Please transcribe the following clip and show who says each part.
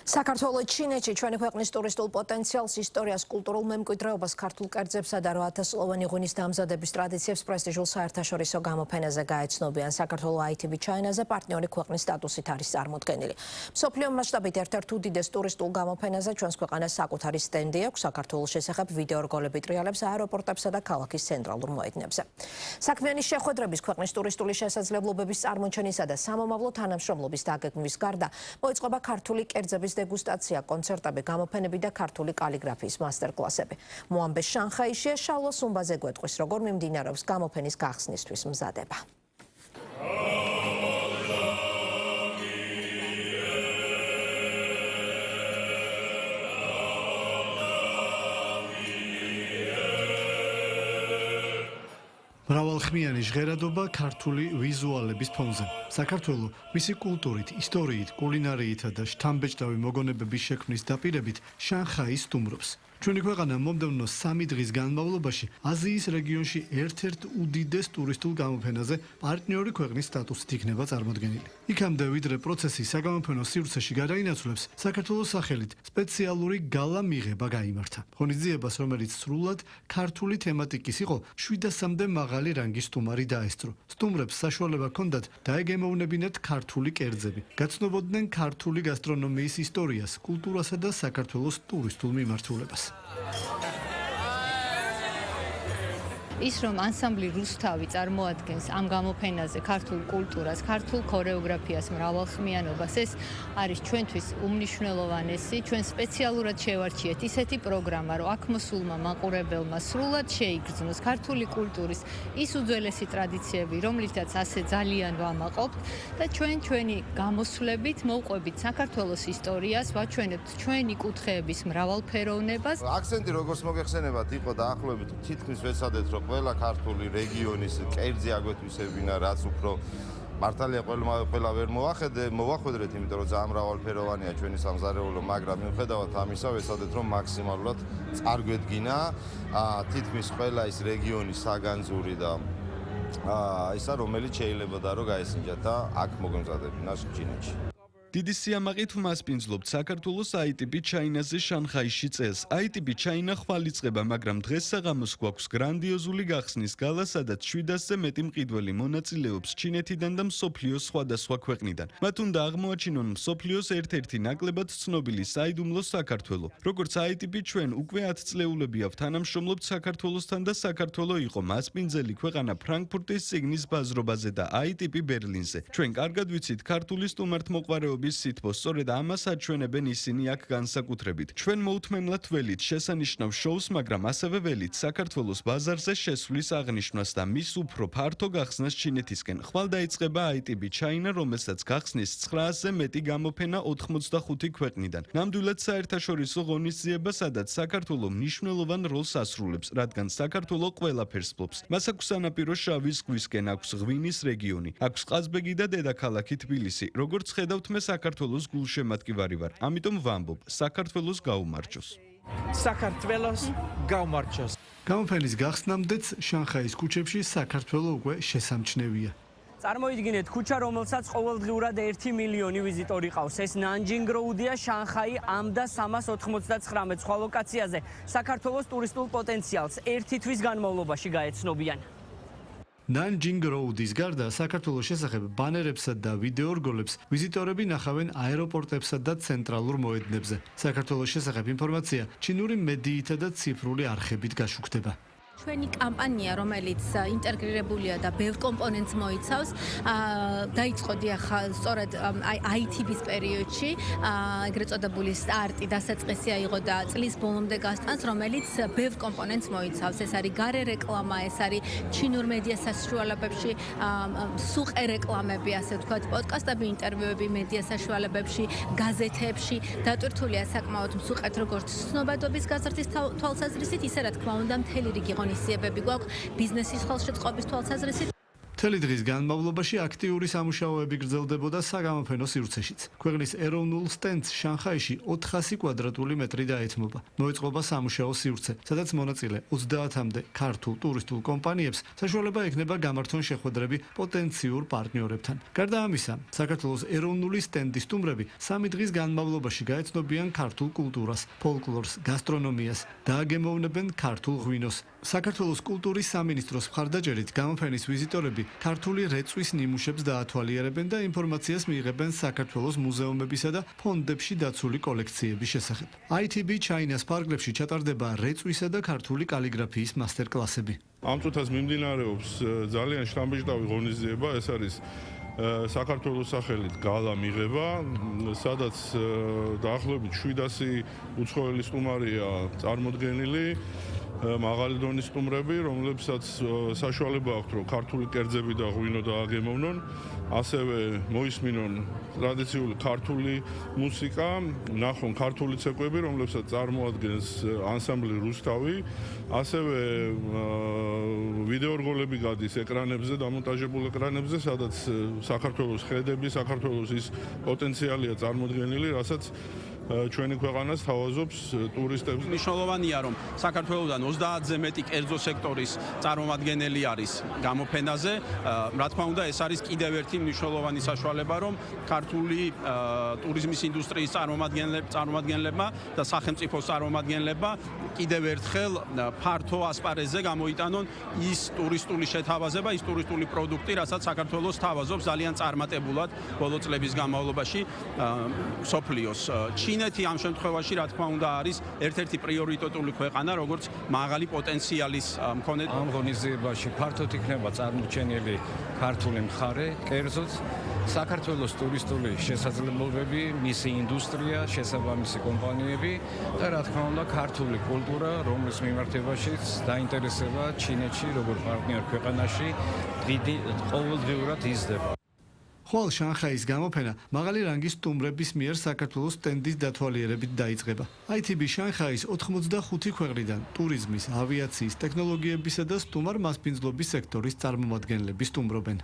Speaker 1: საქართველოს ჩინეთში ჩვენი ქვეყნის ტურისტულ პოტენციალს, ისტორიას, კულტურულ მემკვიდრეობას, ქართულ კერძებსა და 8000-ლოვანი ღვინის დამზადების ტრადიციებს პრესტიჟულ საერთაშორისო გამოფენაზე გაეცნობიან. საქართველოს ITB China-ზე პარტნიორი ქვეყნის სტატუსით არის წარმოდგენილი. მსოფლიო მასშტაბით ერთ-ერთ უდიდეს ტურისტულ გამოფენაზე ჩვენს ქვეყანას საკუთარი სტენდი აქვს საქართველოს შესახებ ვიდეო რგოლები ტრიალებს აეროპორტებსა და ქალაქის ცენტრალურ მოედნებზე. საქმიანი შეხვედრების, ქვეყნის ტურისტული შესაძლებლობების წარმოჩენისა და სამომავლო თანამშრომლობის დაგეგმვის გარდა მოიწყება ქართული კერძების დეგუსტაცია, კონცერტები, გამოფენები და ქართული კალიგრაფიის მასტერკლასები. მოამბე შანხაიშია, შალვა სუმბაძე გვეტყვის, როგორ მიმდინარეობს გამოფენის გახსნისთვის მზადება.
Speaker 2: მრავალხმიანი ჟღერადობა ქართული ვიზუალების ფონზე. საქართველოს მისი კულტურით, ისტორიით, კულინარიითა და შთამბეჭდავი მოგონებების შექმნის დაპირებით შანხაის სტუმრობს. ჩვენი ქვეყანა მომდევნო 3 დღის განმავლობაში აზიის რეგიონში ერთ-ერთ უდიდეს ტურისტულ გამოფენაზე პარტნიორი ქვეყნის სტატუსით იქნება წარმოდგენილი. იქამდე ვიდრე პროცესი საგამოფენო სივრცეში გადაინაცვლებს, საქართველოს სახელით სპეციალური გალა მიღება გაიმართა. ღონისძიებას, რომელიც სრულად ქართული თემატიკის იყო, 700-მდე მაღალი რანგის სტუმარი დაესწრო. სტუმრებს საშუალება ჰქონდათ დაეგემოვნებინათ ქართული კერძები, გაცნობოდნენ ქართული გასტრონომიის ისტორიას, კულტურასა და საქართველოს ტურისტულ მიმართულებას.
Speaker 3: ის რომ ანსამბლი რუსთავი წარმოადგენს ამ გამოფენაზე ქართულ კულტურას, ქართულ ქორეოგრაფიას, მრავალხმიანობას, ეს არის ჩვენთვის უმნიშვნელოვანესი. ჩვენ სპეციალურად შევარჩიეთ ისეთი პროგრამა, რომ აქ მოსულმა მაყურებელმა სრულად შეიგრძნოს ქართული კულტურის ის უძველესი ტრადიციები, რომლითაც ასე ძალიან ვამაყობთ და ჩვენი გამოსვლებით მოვყვებით საქართველოს ისტორიას, ვაჩვენებთ ჩვენი კუთხეების მრავალფეროვნებას.
Speaker 4: აქცენტი როგორც მოგეხსენებათ, იყო დაახლოებით თითქმის ვეცადეთ, რომ ყველა ქართული რეგიონის კერძი აგვეთვისებინა, რაც უფრო მართალია ყველა ვერ მოვახვედრეთ, იმიტომ რომ ძალიან მრავალფეროვანია ჩვენი სამზარეულო, მაგრამ მიუხედავად ამისა ვეცადეთ, რომ მაქსიმალურად წარგვედგინა თითქმის ყველა ის რეგიონის საგანძური და ისა, რომელიც შეიძლება რომ გაესინჯათ და აქ მოგვემზადებინა ჩინეთში.
Speaker 5: დიდი სიამაყით ვმასპინძლობთ საქართველოს ITB China-ზე შანხაიში წელს. ITB China ხვალ იწყება, მაგრამ დღეს საღამოს გვაქვს გრანდიოზული გახსნის გალა, სადაც 700-ზე მეტი მყიდველი მონაწილეობს ჩინეთიდან და მსოფლიოს სხვადასხვა ქვეყნიდან. მათ უნდა აღმოაჩინონ მსოფლიოს ერთ-ერთი ნაკლებად ცნობილი საიდუმლო საქართველო. როგორც ITB ჩვენ უკვე 10 წლეულები ავთ თანამშრომლობთ საქართველოსთან და საქართველო იყო მასპინძელი ქვეყანა ფრანკფურტის წიგნის ბაზრობაზე და ITB ბერლინზე. ჩვენ კარგად ვიცით ქართული სტუმართმოყვარეობის სითბოს, სწორედ ამას აჩვენებენ ისინი აქ განსაკუთრებით. ჩვენ მოუთმენლად ველით შესანიშნავ შოუს, მაგრამ ასევე ველით საქართველოს ბაზარზე შესვლის აღნიშვნას და მის უფრო ფართო გახსნას ჩინეთისკენ. ხვალ დაიწყება ITB China, რომელსაც გახსნის 900-ზე მეტი გამოფენა 85 ქვეყნიდან. ნამდვილად საერთაშორისო ღონისძიება, სადაც საქართველო მნიშვნელოვან როლს ასრულებს, რადგან საქართველო ყველაფერს ფლობს. მას აქვს სანაპირო შავი ზღვისკენ, აქვს ღვინის რეგიონი, აქვს ყაზბეგი და დედაქალაქი თბილისი. როგორც ხედავთ, მე საქართველოს გულშემატკივარი ვარ. ამიტომ ვამბობ, საქართველოს გაუმარჯოს.
Speaker 6: საქართველოს გაუმარჯოს.
Speaker 2: გამოფენის გახსნამდეც შანხაის ქუჩებში საქართველო უკვე შესამჩნევია.
Speaker 6: წარმოიდგინეთ ქუჩა, რომელსაც ყოველდღიურად 1 მილიონი ვიზიტორი ყავს. ეს ნანჯინგ როუდია, შანხაი ამ და 399 სხვა ლოკაციაზე საქართველოს ტურისტულ პოტენციალს ერთი თვის განმავლობაში გაეცნობიან.
Speaker 2: ნანჯინგ როუდის გარდა საქართველოს შესახებ ბანერებსა და ვიდეო რგოლებს ვიზიტორები ნახავენ აეროპორტებსა და ცენტრალურ მოედნებზე. საქართველოს შესახებ ინფორმაცია ჩინური მედიითა და ციფრული არხებით გაშუქდება.
Speaker 7: ჩვენი კამპანია, რომელიც ინტეგრირებულია და ბევრ კომპონენტს მოიცავს, დაიწყო სწორედ ITB-ს პერიოდში, ეგრეთ წოდებული სტარტი დასაწყისი აიღო და წლის ბოლომდე გასტანს, რომელიც ბევრ კომპონენტს მოიცავს. ეს არის გარე რეკლამა, ეს არის ჩინურ მედია საშუალებებში, სუყე რეკლამები, ასე ვთქვათ, პოდკასტები, ინტერვიუები მედია საშუალებებში, გაზეთებში. დატვირთულია საკმაოდ მსუყეთ როგორც ცნობადობის გაზრდის თვალსაზრისით, ისე რა თქმა უნდა მთელი რიგი ღონისძიებები გვაქვს ბიზნესის ხელშეწყობის თვალსაზრისით.
Speaker 2: მთელი დღის განმავლობაში აქტიური სამუშაოები გრძელდებოდა საგამოფენო სივრცეშიც. ქვეყნის ეროვნულ სტენდს შანხაიში 400 კვადრატული მეტრი დაეთმობა. მოეწყობა სამუშაო სივრცე, სადაც მონაწილე 30-მდე ქართულ ტურისტულ კომპანიებს საშუალება ექნება გამართონ შეხვედრები პოტენციურ პარტნიორებთან. გარდა ამისა, საქართველოს ეროვნული სტენდის სტუმრები 3 დღის განმავლობაში გაეცნობიან ქართულ კულტურას, ფოლკლორს, გასტრონომიას, დააგემოვნებენ ქართულ ღვინოს. საქართველოს კულტურის სამინისტროს მხარდაჭერით გამოფენის ვიზიტორები ქართული რეწვის ნიმუშებს დაათვალიერებენ და ინფორმაციას მიიღებენ საქართველოს მუზეუმებისა და ფონდებში დაცული კოლექციების შესახებ. ITB China-ს პარკლებში ჩატარდება რეწვისა და ქართული კალიგრაფიის მასტერკლასები.
Speaker 8: ამ წუთას მიმდინარეობს ძალიან შთამბეჭდავი ღონისძიება, ეს არის საქართველოს სახელით გალა მიღება, სადაც დაახლოებით 700 უცხოელი სტუმარია წარმოდგენილი. მაღალი დონის სტუმრები, რომლებსაც საშუალება აქვთ, რომ ქართული კერძები და ღვინო დააგემოვნონ, ასევე მოისმინონ ტრადიციული ქართული მუსიკა, ნახონ ქართული ცეკვები, რომლებსაც წარმოადგენს ანსამბლი რუსთავი, ასევე ვიდეორგოლები გადის ეკრანებზე, დამონტაჟებულ ეკრანებზე, სადაც საქართველოს ხედები, საქართველოს ის პოტენციალია წარმოდგენილი, რასაც ჩვენი ქვეყანას თავაზობს ტურისტებს.
Speaker 9: მნიშვნელოვანია, რომ საქართველოსთან 30-ზე მეტი კერძო სექტორის წარმომადგენელი არის გამოფენაზე. რა თქმა უნდა, ეს არის კიდევ ერთი მნიშვნელოვანი საშუალება, რომ ქართული ტურიზმის ინდუსტრიის წარმომადგენლებმა და სახელმწიფოს წარმომადგენლებმა კიდევ ერთხელ ფართო ასპარეზზე გამოიტანონ ის ტურისტული შეთავაზება, ის ტურისტული პროდუქტი, რასაც საქართველოს თავაზობს ძალიან წარმატებულად ბოლო წლების განმავლობაში მსოფლიოს. ჩინეთი ამ შემთხვევაში, რა თქმა უნდა, არის ერთ-ერთი პრიორიტეტული ქვეყანა, როგორც მაღალი პოტენციალის მქონე.
Speaker 10: ამ ღონისძიებაში ფართოდ იქნება წარმოჩენილი ქართული მხარე, კერძოც საქართველოს ტურისტული შესაძლებლობები, მისი ინდუსტრია, შესაბამისი კომპანიები და რა თქმა უნდა, ქართული კულტურა, რომლის მიმართებაშიც დაინტერესება ჩინეთში, როგორც პარტნიორ ქვეყანაში, ყოველდღიურად იზრდება.
Speaker 2: ხვალ შანხაის გამოფენა მაღალი რანგის სტუმრების მიერ საქართველოს სტენდის დათვალიერებით დაიწყება. ITB შანხაის 85 ქვეყნიდან ტურიზმის, ავიაციის, ტექნოლოგიებისა და სტუმარ მასპინძლობის სექტორის წარმომადგენლები სტუმრობენ.